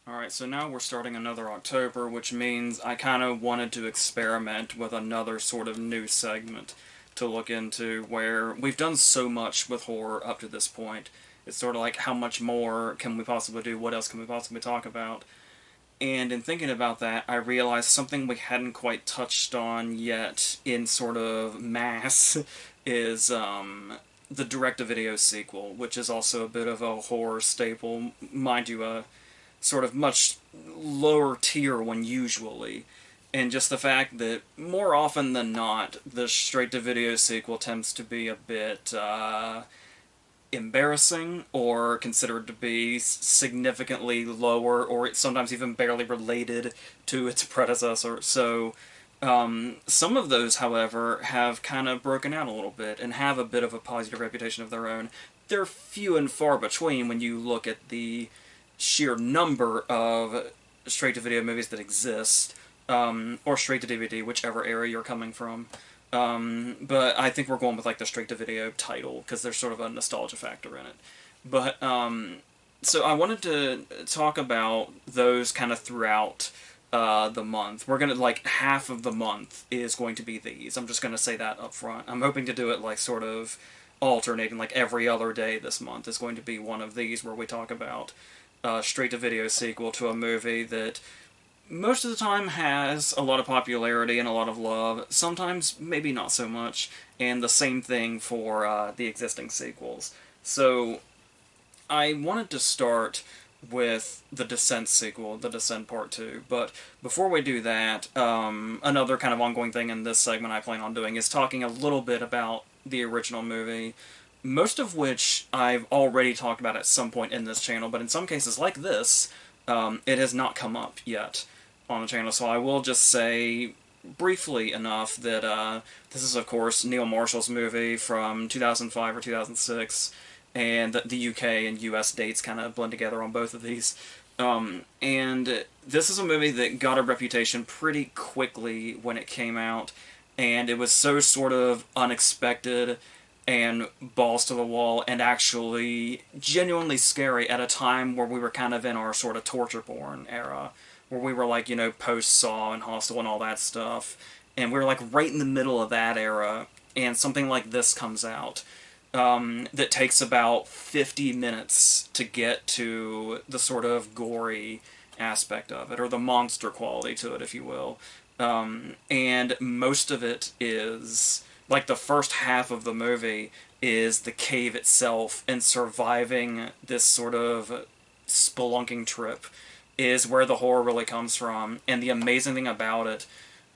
Alright, so now we're starting another October, which means I kind of wanted to experiment with another sort of new segment to look into where we've done so much with horror up to this point. It's sort of like, how much more can we possibly do? What else can we possibly talk about? And in thinking about that, I realized something we hadn't quite touched on yet in sort of mass is the direct-to-video sequel, which is also a bit of a horror staple. Mind you, sort of much lower tier one usually. And just the fact that more often than not, the straight to video sequel tends to be a bit embarrassing or considered to be significantly lower or sometimes even barely related to its predecessor. So some of those, however, have kind of broken out a little bit and have a bit of a positive reputation of their own. They're few and far between when you look at the sheer number of straight-to-video movies that exist, or straight-to-DVD, whichever era you're coming from. But I think we're going with like the straight-to-video title, because there's sort of a nostalgia factor in it. But, so I wanted to talk about those kind of throughout the month. We're gonna, like, half of the month is going to be these. I'm just gonna say that up front. I'm hoping to do it, like, sort of alternating, like, every other day this month is going to be one of these where we talk about straight-to-video sequel to a movie that most of the time has a lot of popularity and a lot of love, sometimes maybe not so much, and the same thing for the existing sequels. So I wanted to start with the Descent sequel, The Descent Part 2, but before we do that, another kind of ongoing thing in this segment I plan on doing is talking a little bit about the original movie, most of which I've already talked about at some point in this channel, but in some cases like this, it has not come up yet on the channel, so I will just say briefly enough that this is, of course, Neil Marshall's movie from 2005 or 2006, and the UK and US dates kind of blend together on both of these. And this is a movie that got a reputation pretty quickly when it came out, and it was so sort of unexpected and balls to the wall and actually genuinely scary at a time where we were kind of in our sort of torture porn era, where we were like, you know, post-Saw and Hostel and all that stuff, and we were like right in the middle of that era, and something like this comes out that takes about 50 minutes to get to the sort of gory aspect of it, or the monster quality to it, if you will. And most of it is, like, the first half of the movie is the cave itself, and surviving this sort of spelunking trip is where the horror really comes from. And the amazing thing about it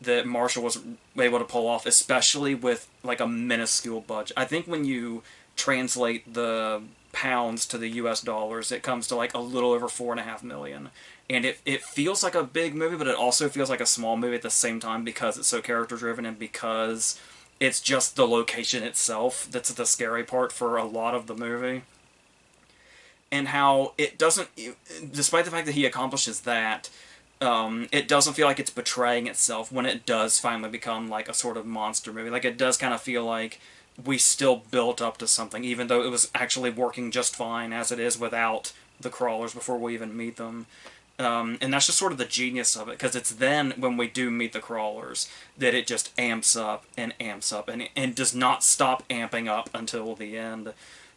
that Marshall was able to pull off, especially with like a minuscule budget. I think when you translate the pounds to the US dollars, it comes to like a little over $4.5 million. And it feels like a big movie, but it also feels like a small movie at the same time because it's so character driven and because it's just the location itself that's the scary part for a lot of the movie. And how it doesn't, despite the fact that he accomplishes that, it doesn't feel like it's betraying itself when it does finally become like a sort of monster movie. Like, it does kind of feel like we still built up to something, even though it was actually working just fine as it is without the crawlers before we even meet them. And that's just sort of the genius of it, because it's then, when we do meet the crawlers, that it just amps up, and does not stop amping up until the end.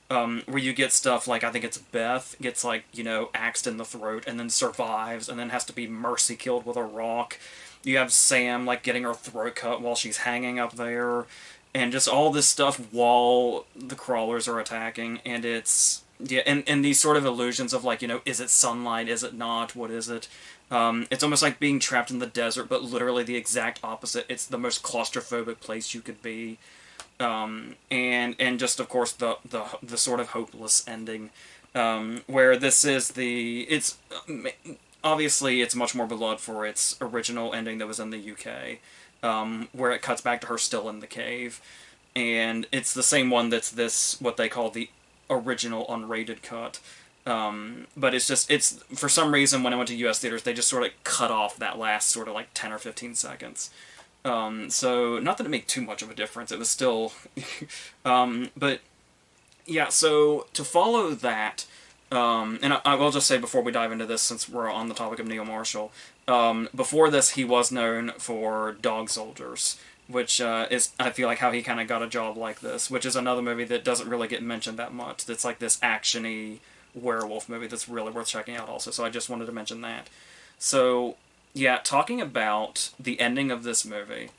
Where you get stuff like, I think it's Beth gets, like, you know, axed in the throat and then survives and then has to be mercy killed with a rock. You have Sam, like, getting her throat cut while she's hanging up there, and just all this stuff while the crawlers are attacking, and it's, yeah, and these sort of illusions of, like, you know, is it sunlight, is it not, what is it? It's almost like being trapped in the desert, but literally the exact opposite. It's the most claustrophobic place you could be. And just, of course, the sort of hopeless ending, where this is it's obviously it's much more beloved for its original ending that was in the UK, where it cuts back to her still in the cave, and it's the same one that's what they call the original unrated cut. But it's for some reason when I went to US theaters, they just sort of cut off that last sort of like 10 or 15 seconds. So, not that it made too much of a difference, it was still, but, yeah, so, to follow that, And I will just say before we dive into this, since we're on the topic of Neil Marshall, before this he was known for Dog Soldiers, which is, I feel like, how he kind of got a job like this, which is another movie that doesn't really get mentioned that much. That's like this action-y werewolf movie that's really worth checking out also, so I just wanted to mention that. So, yeah, talking about the ending of this movie,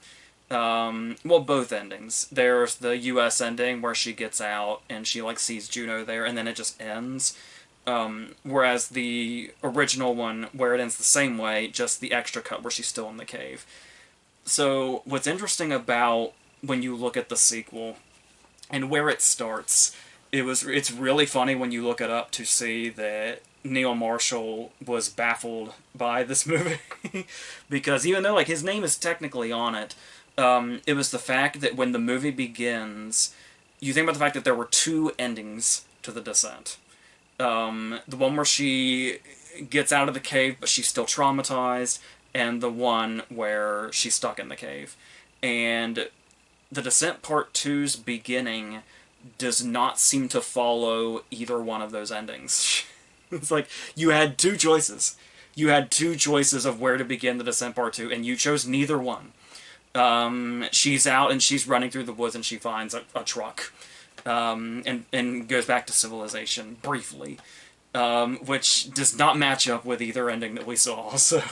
well, both endings. There's the U.S. ending where she gets out and she like sees Juno there, and then it just ends. Whereas the original one, where it ends the same way, just the extra cut where she's still in the cave. So what's interesting about when you look at the sequel and where it starts, it's really funny when you look it up to see that Neil Marshall was baffled by this movie because even though like his name is technically on it, it was the fact that when the movie begins, you think about the fact that there were two endings to The Descent. The one where she gets out of the cave but she's still traumatized, and the one where she's stuck in the cave. And The Descent Part Two's beginning does not seem to follow either one of those endings. It's like you had two choices. You had two choices of where to begin The Descent Part 2, and you chose neither one. She's out and she's running through the woods and she finds a truck. And goes back to civilization briefly, which does not match up with either ending that we saw. So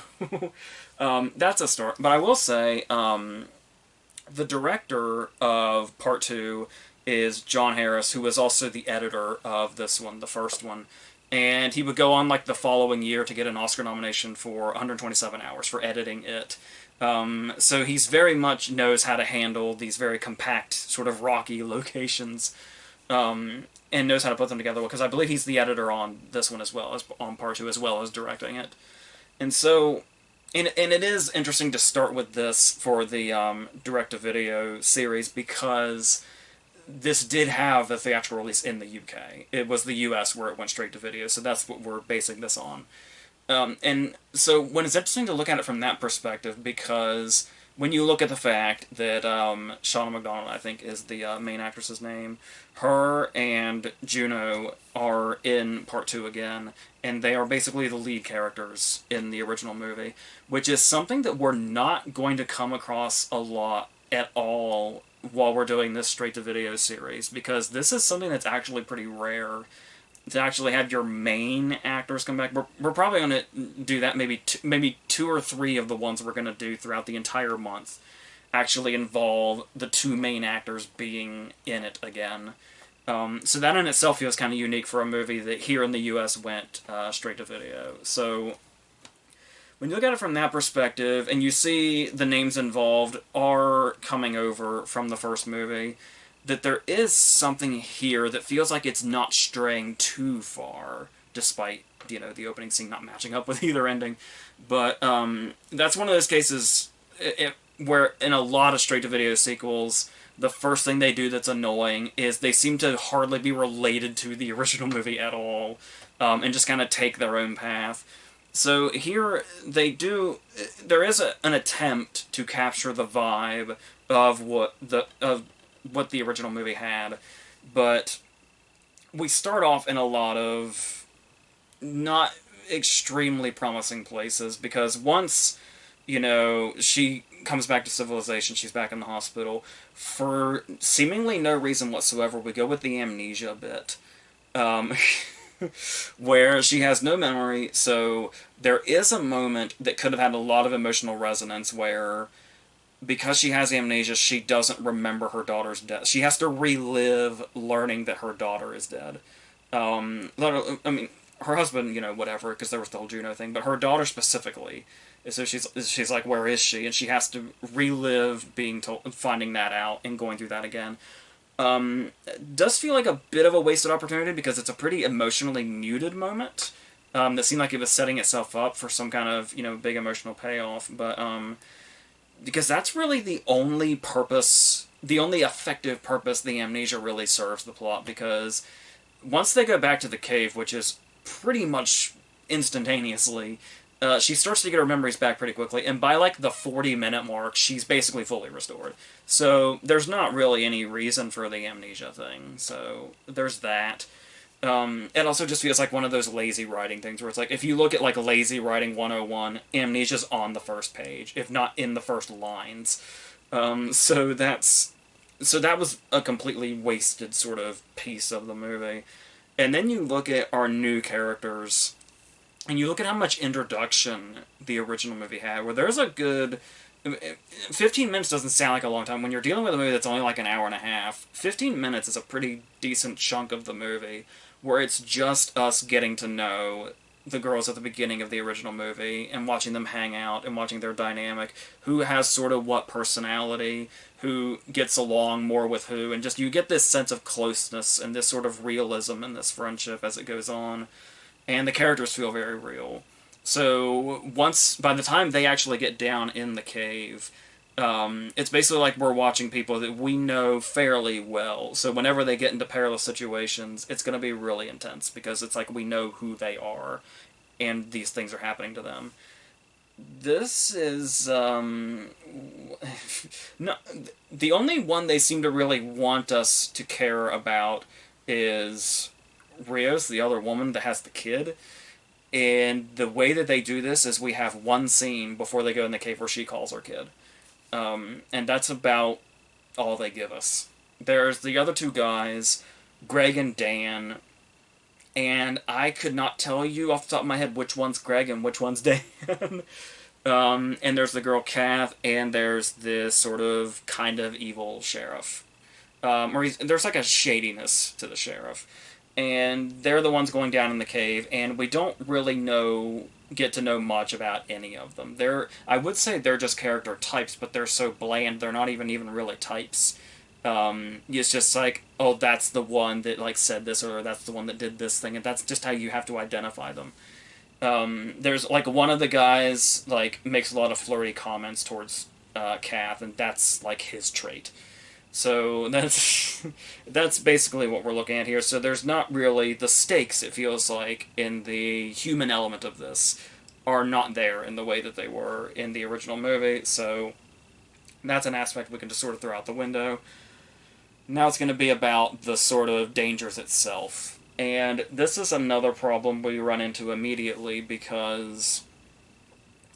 that's a start. But I will say, the director of Part 2 is John Harris, who was also the editor of this one, the first one. And he would go on like the following year to get an Oscar nomination for 127 Hours for editing it. So he's very much knows how to handle these very compact, sort of rocky locations, and knows how to put them together, because I believe he's the editor on this one as well as on Part 2, as well as directing it. And so, and it is interesting to start with this for the direct-to-video series, because this did have a theatrical release in the UK. It was the US where it went straight to video, so that's what we're basing this on. And so when it's interesting to look at it from that perspective, because when you look at the fact that Shauna McDonald, I think is the main actress's name, her and Juno are in Part 2 again, and they are basically the lead characters in the original movie, which is something that we're not going to come across a lot at all while we're doing this straight-to-video series, because this is something that's actually pretty rare to actually have your main actors come back. We're probably going to do that, maybe two or three of the ones we're going to do throughout the entire month actually involve the two main actors being in it again. So that in itself feels kind of unique for a movie that here in the US went straight to video. So when you look at it from that perspective, and you see the names involved are coming over from the first movie, that there is something here that feels like it's not straying too far, despite, the opening scene not matching up with either ending. But that's one of those cases where in a lot of straight-to-video sequels, the first thing they do that's annoying is they seem to hardly be related to the original movie at all, and just kind of take their own path. So here there is an attempt to capture the vibe of what the original movie had, but we start off in a lot of not extremely promising places, because once, she comes back to civilization, she's back in the hospital, for seemingly no reason whatsoever, we go with the amnesia bit. Where she has no memory, so there is a moment that could have had a lot of emotional resonance where, because she has amnesia, she doesn't remember her daughter's death. She has to relive learning that her daughter is dead. I mean, her husband, whatever, because there was the whole Juno thing, but her daughter specifically. So she's like, where is she? And she has to relive finding that out and going through that again. It does feel like a bit of a wasted opportunity, because it's a pretty emotionally muted moment that seemed like it was setting itself up for some kind of, big emotional payoff, but because that's really the only effective purpose the amnesia really serves the plot, because once they go back to the cave, which is pretty much instantaneously, she starts to get her memories back pretty quickly, and by like the 40-minute mark, she's basically fully restored. So there's not really any reason for the amnesia thing, so there's that. It also just feels like one of those lazy writing things where it's like, if you look at like lazy writing 101, amnesia's on the first page, if not in the first lines. So that was a completely wasted sort of piece of the movie. And then you look at our new characters, and you look at how much introduction the original movie had, where there's a good 15 minutes doesn't sound like a long time. When you're dealing with a movie that's only like an hour and a half, 15 minutes is a pretty decent chunk of the movie where it's just us getting to know the girls at the beginning of the original movie and watching them hang out and watching their dynamic, who has sort of what personality, who gets along more with who, and just you get this sense of closeness and this sort of realism in this friendship as it goes on. And the characters feel very real. So by the time they actually get down in the cave, it's basically like we're watching people that we know fairly well. So whenever they get into perilous situations, it's going to be really intense because it's like we know who they are, and these things are happening to them. This is no, the only one they seem to really want us to care about is Rios, the other woman that has the kid. And the way that they do this is we have one scene before they go in the cave where she calls her kid. And that's about all they give us. There's the other two guys, Greg and Dan, and I could not tell you off the top of my head which one's Greg and which one's Dan. And there's the girl Kath, and there's this sort of kind of evil sheriff. There's like a shadiness to the sheriff. And they're the ones going down in the cave, and we don't really get to know much about any of them. I would say they're just character types, but they're so bland, they're not even really types. It's just like, oh, that's the one that like said this, or that's the one that did this thing, and that's just how you have to identify them. There's like one of the guys like makes a lot of flirty comments towards Kath, and that's like his trait. So that's basically what we're looking at here. So there's not really the stakes, it feels like, in the human element of this are not there in the way that they were in the original movie. So that's an aspect we can just sort of throw out the window. Now it's going to be about the sort of dangers itself. And this is another problem we run into immediately because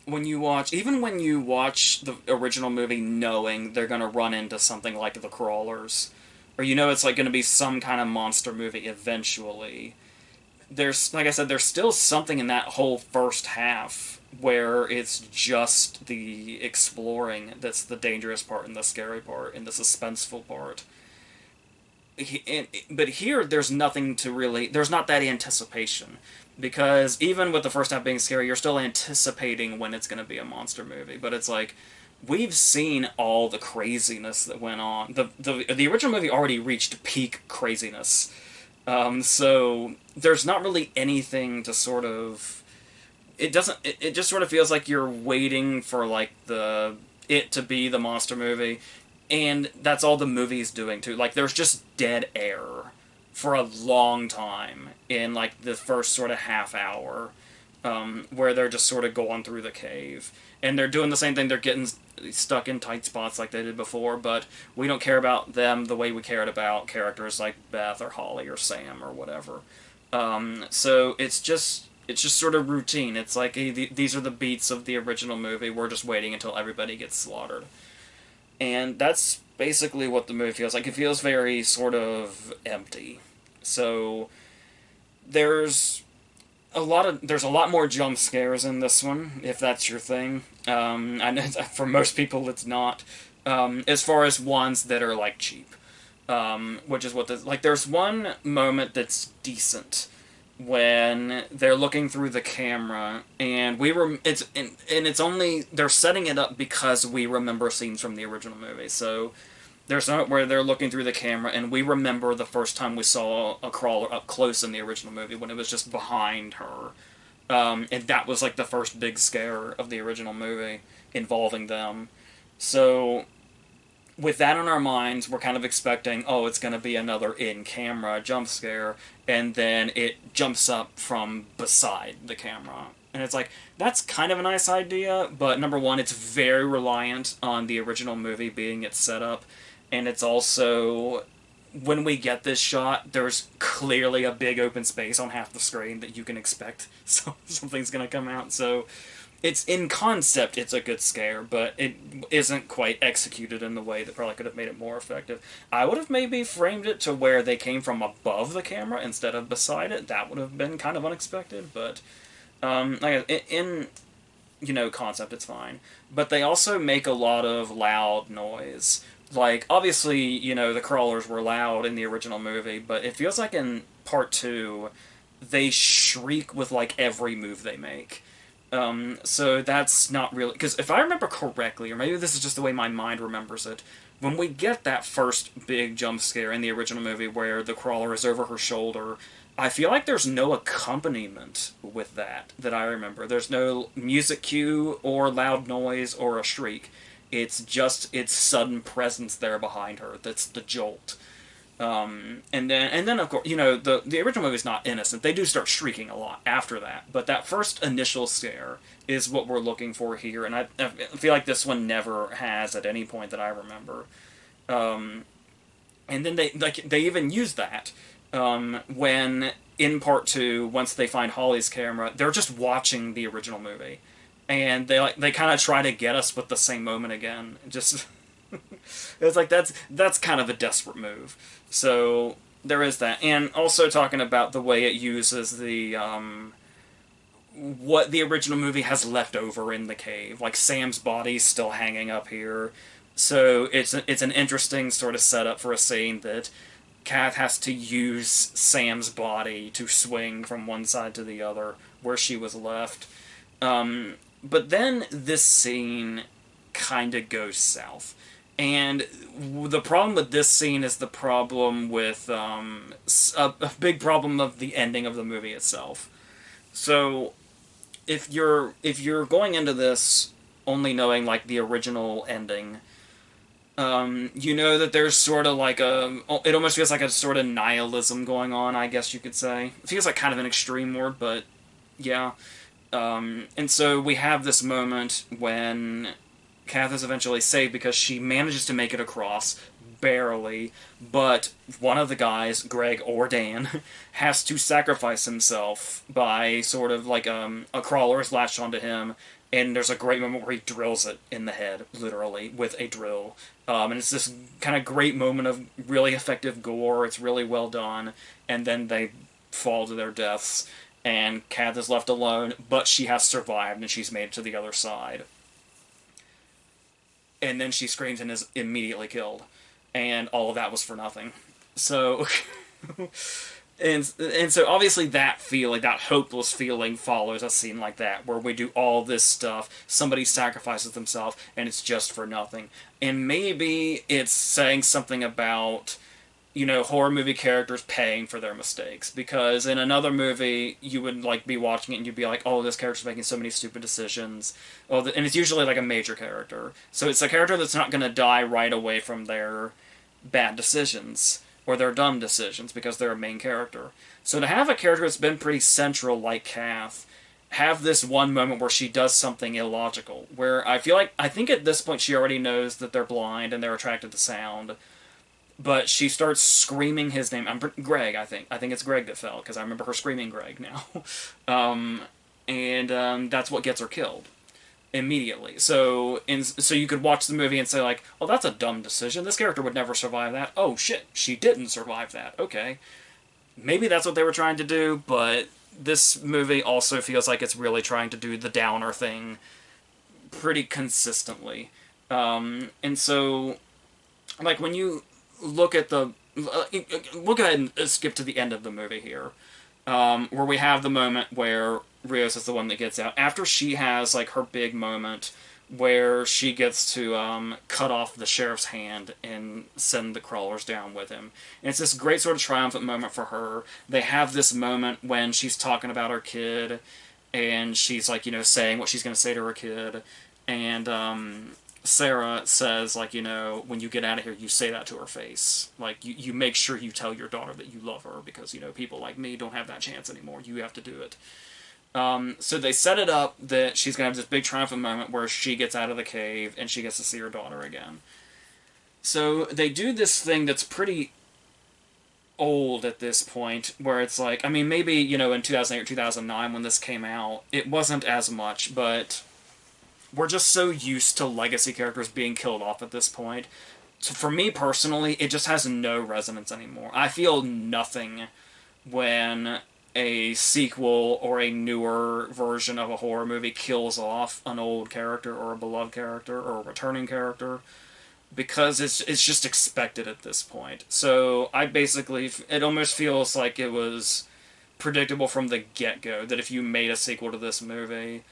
when you watch the original movie knowing they're going to run into something like the Crawlers, or it's like going to be some kind of monster movie eventually, there's, like I said, there's still something in that whole first half where it's just the exploring that's the dangerous part and the scary part and the suspenseful part. But here, there's nothing to really... There's not that anticipation. Because even with the first half being scary, you're still anticipating when it's going to be a monster movie. But it's like, we've seen all the craziness that went on. The original movie already reached peak craziness. So there's not really anything to sort of... It just sort of feels like you're waiting for, like, it to be the monster movie. And that's all the movie's doing, too. Like, there's just dead air for a long time in, like, the first sort of half hour, where they're just sort of going through the cave. And they're doing the same thing. They're getting stuck in tight spots like they did before, but we don't care about them the way we cared about characters like Beth or Holly or Sam or whatever. So it's just sort of routine. It's like, hey, these are the beats of the original movie. We're just waiting until everybody gets slaughtered. And that's basically what the movie feels like. It feels very sort of empty. So there's a lot more jump scares in this one, if that's your thing. I know for most people it's not. As far as ones that are like cheap, which is what there's one moment that's decent when they're looking through the camera, and it's only they're setting it up because we remember scenes from the original movie. So there's a moment where they're looking through the camera, and we remember the first time we saw a crawler up close in the original movie when it was just behind her, and that was like the first big scare of the original movie involving them. So with that on our minds, we're kind of expecting, oh, it's going to be another in-camera jump scare, and then it jumps up from beside the camera. And it's like, that's kind of a nice idea, but number one, it's very reliant on the original movie being its setup, and it's also when we get this shot, there's clearly a big open space on half the screen that you can expect something's going to come out. So it's in concept, it's a good scare, but it isn't quite executed in the way that probably could have made it more effective. I would have maybe framed it to where they came from above the camera instead of beside it. That would have been kind of unexpected, but in concept, it's fine. But they also make a lot of loud noise. Like, obviously, the crawlers were loud in the original movie, but it feels like in part 2, they shriek with, like, every move they make. So that's not really... Because if I remember correctly, or maybe this is just the way my mind remembers it, when we get that first big jump scare in the original movie where the crawler is over her shoulder, I feel like there's no accompaniment with that I remember. There's no music cue or loud noise or a shriek. It's just its sudden presence there behind her that's the jolt. And then of course, the original movie's not innocent. They do start shrieking a lot after that, but that first initial scare is what we're looking for here, and I feel like this one never has at any point that I remember. And then they even use that when in part 2, once they find Holly's camera, they're just watching the original movie, and they kind of try to get us with the same moment again. Just it's like that's kind of a desperate move. So there is that, and also talking about the way it uses the what the original movie has left over in the cave, like Sam's body's still hanging up here. So it's an interesting sort of setup for a scene that Kath has to use Sam's body to swing from one side to the other where she was left. But then this scene kind of goes south. And the problem with this scene is the problem with a big problem of the ending of the movie itself. So if you're going into this only knowing like the original ending, you know that there's sort of like it almost feels like a sort of nihilism going on, I guess you could say. It feels like kind of an extreme word, but yeah. And so we have this moment when Kath is eventually saved because she manages to make it across, barely, but one of the guys, Greg or Dan, has to sacrifice himself by sort of like a crawler is latched onto him, and there's a great moment where he drills it in the head, literally, with a drill. And it's this kind of great moment of really effective gore, it's really well done, and then they fall to their deaths, and Kath is left alone, but she has survived, and she's made it to the other side. And then she screams and is immediately killed. And all of that was for nothing. So, and so obviously that feeling, that hopeless feeling follows a scene like that, where we do all this stuff, somebody sacrifices themselves, and it's just for nothing. And maybe it's saying something about, horror movie characters paying for their mistakes. Because in another movie, you would be watching it and you'd be like, oh, this character's making so many stupid decisions. And it's usually like a major character. So it's a character that's not going to die right away from their bad decisions or their dumb decisions because they're a main character. So to have a character that's been pretty central like Kath have this one moment where she does something illogical, where I think at this point she already knows that they're blind and they're attracted to sound. But she starts screaming his name. Greg, I think. I think it's Greg that fell, because I remember her screaming Greg now. That's what gets her killed. Immediately. So you could watch the movie and say, like, oh, that's a dumb decision. This character would never survive that. Oh, shit, she didn't survive that. Okay. Maybe that's what they were trying to do, but this movie also feels like it's really trying to do the downer thing pretty consistently. And so, like, when you look at we'll go ahead and skip to the end of the movie here, where we have the moment where Rios is the one that gets out. After she has, like, her big moment where she gets to cut off the sheriff's hand and send the crawlers down with him. And it's this great sort of triumphant moment for her. They have this moment when she's talking about her kid, and she's, like, saying what she's going to say to her kid, and Sarah says, like, when you get out of here, you say that to her face. Like, you make sure you tell your daughter that you love her, because, people like me don't have that chance anymore. You have to do it. So they set it up that she's going to have this big triumphant moment where she gets out of the cave and she gets to see her daughter again. So they do this thing that's pretty old at this point, where it's like, I mean, maybe, in 2008 or 2009 when this came out, it wasn't as much, but we're just so used to legacy characters being killed off at this point. So for me personally, it just has no resonance anymore. I feel nothing when a sequel or a newer version of a horror movie kills off an old character or a beloved character or a returning character, because it's just expected at this point. So I basically, it almost feels like it was predictable from the get-go that if you made a sequel to this movie,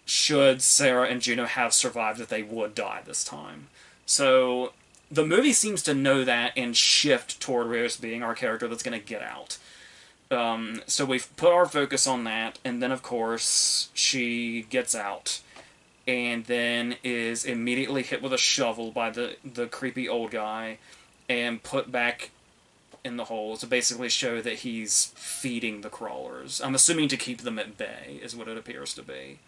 should Sarah and Juno have survived, that they would die this time. So the movie seems to know that and shift toward Rios being our character that's going to get out. So we've put our focus on that, and then of course she gets out, and then is immediately hit with a shovel by the creepy old guy, and put back in the hole to basically show that he's feeding the crawlers. I'm assuming to keep them at bay, is what it appears to be.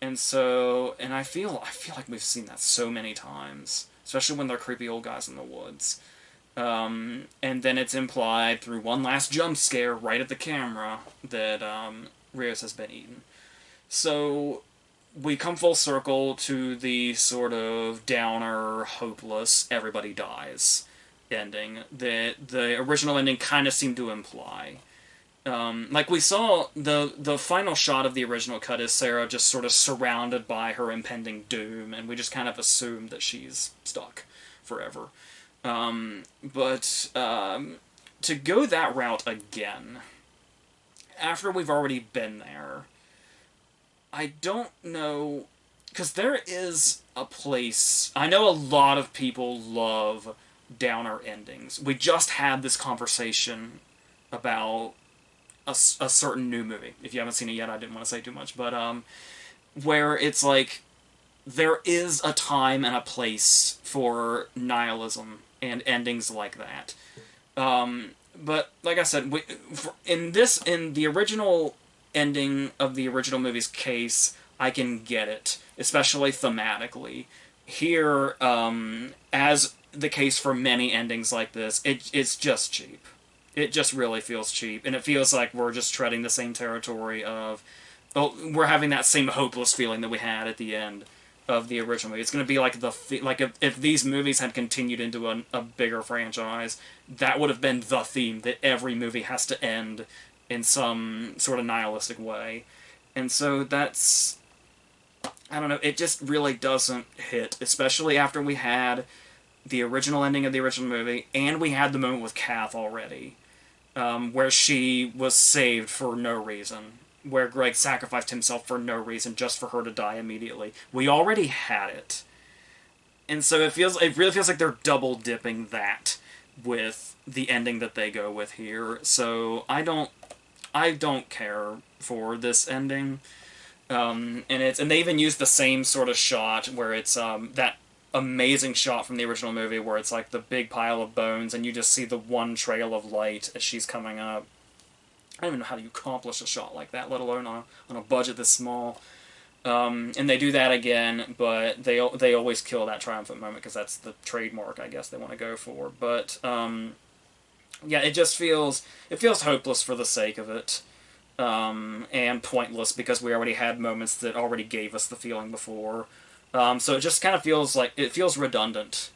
And so, and I feel like we've seen that so many times, especially when they're creepy old guys in the woods. And then it's implied through one last jump scare right at the camera that Rios has been eaten. So we come full circle to the sort of downer, hopeless, everybody dies ending that the original ending kind of seemed to imply. Like we saw, the final shot of the original cut is Sarah just sort of surrounded by her impending doom, and we just kind of assume that she's stuck forever. But to go that route again, after we've already been there, I don't know, because there is a place, I know a lot of people love downer endings. We just had this conversation about a certain new movie. If you haven't seen it yet, I didn't want to say too much, but where it's like, there is a time and a place for nihilism and endings like that. But like I said, in the original ending of the original movie's case, I can get it, especially thematically. Here, as the case for many endings like this, it's just cheap. It just really feels cheap, and it feels like we're just treading the same territory of, oh, we're having that same hopeless feeling that we had at the end of the original movie. It's going to be like if these movies had continued into a bigger franchise, that would have been the theme, that every movie has to end in some sort of nihilistic way. And so that's, I don't know, it just really doesn't hit, especially after we had the original ending of the original movie, and we had the moment with Kath already, where she was saved for no reason, where Greg sacrificed himself for no reason, just for her to die immediately. We already had it. And so it really feels like they're double dipping that with the ending that they go with here. So I don't care for this ending. And they even use the same sort of shot where it's that amazing shot from the original movie where it's like the big pile of bones and you just see the one trail of light as she's coming up. I don't even know how you accomplish a shot like that, let alone on a budget this small. And they do that again, but they always kill that triumphant moment because that's the trademark, I guess, they want to go for. But yeah, it feels hopeless for the sake of it, and pointless because we already had moments that already gave us the feeling before. So it just kind of feels like it feels redundant,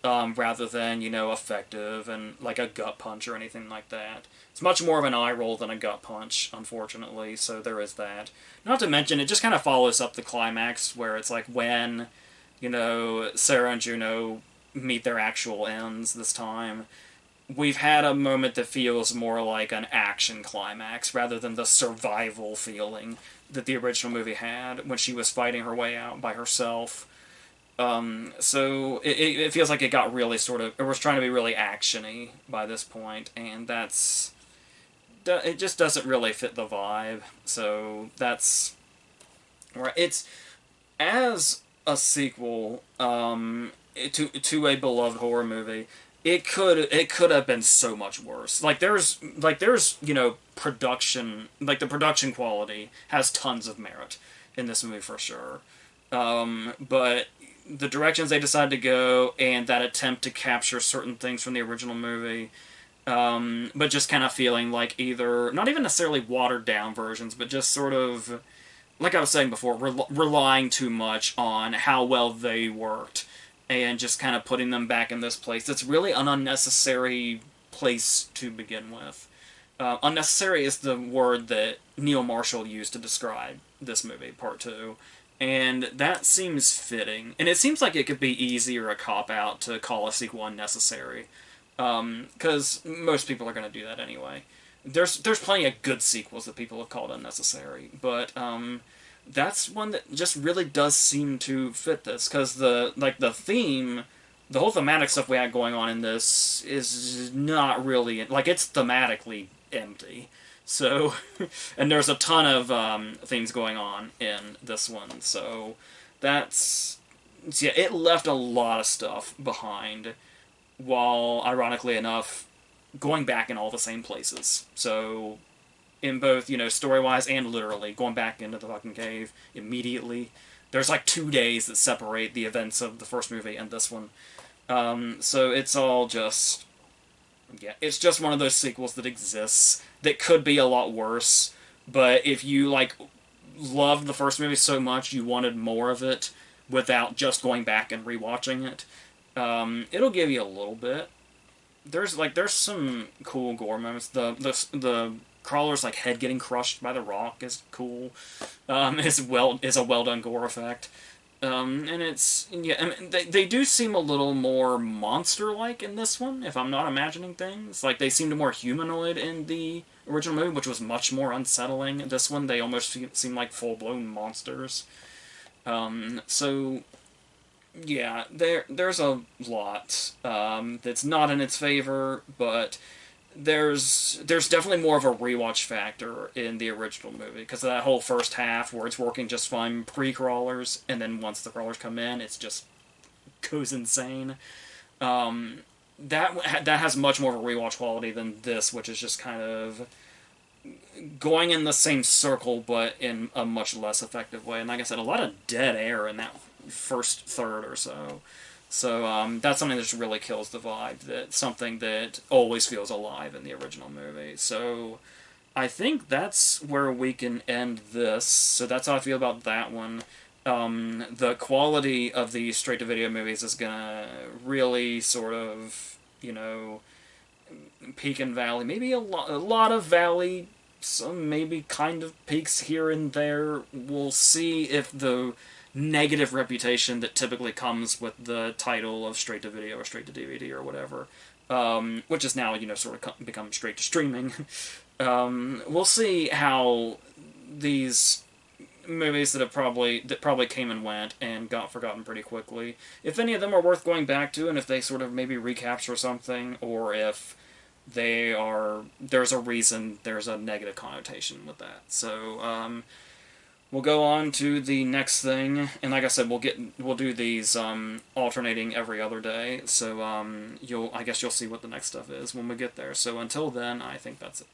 rather than effective and like a gut punch or anything like that. It's much more of an eye roll than a gut punch, unfortunately, so there is that. Not to mention, it just kind of follows up the climax, where it's like when, Sarah and Juno meet their actual ends this time. We've had a moment that feels more like an action climax, rather than the survival feeling that the original movie had when she was fighting her way out by herself. So it feels like it got really it was trying to be really action-y by this point, and it just doesn't really fit the vibe. So that's right. It's as a sequel to a beloved horror movie. It could have been so much worse. There's production, like the production quality has tons of merit in this movie for sure. But the directions they decided to go and that attempt to capture certain things from the original movie, but just kind of feeling like either, not even necessarily watered down versions, but just sort of, like I was saying before, relying too much on how well they worked and just kind of putting them back in this place. It's really an unnecessary place to begin with. Unnecessary is the word that Neil Marshall used to describe this movie, Part 2. And that seems fitting. And it seems like it could be easy or a cop-out to call a sequel unnecessary. Because most people are going to do that anyway. There's plenty of good sequels that people have called unnecessary. But that's one that just really does seem to fit this. Because the theme, the whole thematic stuff we had going on in this is not really... Like, it's thematically empty. So, and there's a ton of things going on in this one. So, yeah, it left a lot of stuff behind, while, ironically enough, going back in all the same places. So, in both, story-wise and literally, going back into the fucking cave immediately. There's like 2 days that separate the events of the first movie and this one. So it's all just... Yeah, it's just one of those sequels that exists that could be a lot worse, but if you, loved the first movie so much you wanted more of it without just going back and rewatching it, it'll give you a little bit. There's some cool gore moments. The crawler's, head getting crushed by the rock is cool. Is a well-done gore effect. And it's, yeah, I mean, they do seem a little more monster-like in this one, if I'm not imagining things. Like, they seemed more humanoid in the original movie, which was much more unsettling. This one, they almost seem like full-blown monsters. So, yeah, there's a lot that's not in its favor, but there's definitely more of a rewatch factor in the original movie, because of that whole first half where it's working just fine pre-crawlers, and then once the crawlers come in, it's just goes insane. That has much more of a rewatch quality than this, which is just kind of going in the same circle, but in a much less effective way. And like I said, a lot of dead air in that first third or so. So that's something that just really kills the vibe. That's something that always feels alive in the original movie. So I think that's where we can end this. So that's how I feel about that one. The quality of the straight-to-video movies is gonna really sort of, peak and valley. Maybe a lot of valley, some maybe kind of peaks here and there. We'll see if the negative reputation that typically comes with the title of straight to video or straight to DVD or whatever, which is now, sort of become straight to streaming. We'll see how these movies that probably came and went and got forgotten pretty quickly, if any of them are worth going back to, and if they sort of maybe recapture something, or if there's a reason there's a negative connotation with that. So, we'll go on to the next thing, and like I said, we'll do these alternating every other day. So I guess you'll see what the next stuff is when we get there. So until then, I think that's it.